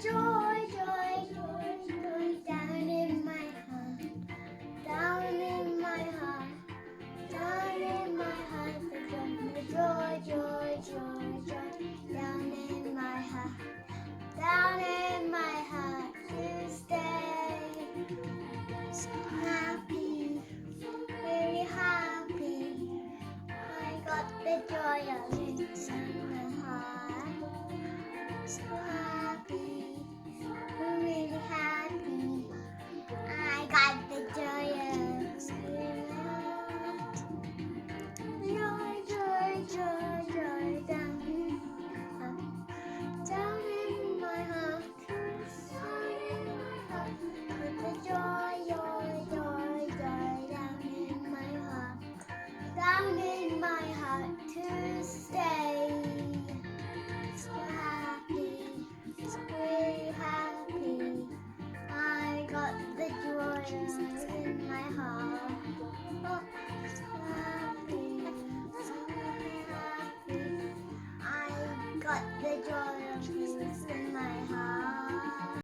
joy, joy, joy, joy down in my heart, down in my heart, down in my heart. The joy, joy, joy, joy down in my heart, down in my heart to stay. So happy, very happy. I got the joy of inside my heart. So happy, really happy. I got the joy of spirit. Joy, joy, joy, joy down in my heart, down in my heart. Put the joy, joy, joy, joy down in my heart, down in my heart to stay. So happy, so very happy. I got the joy in my heart. Oh,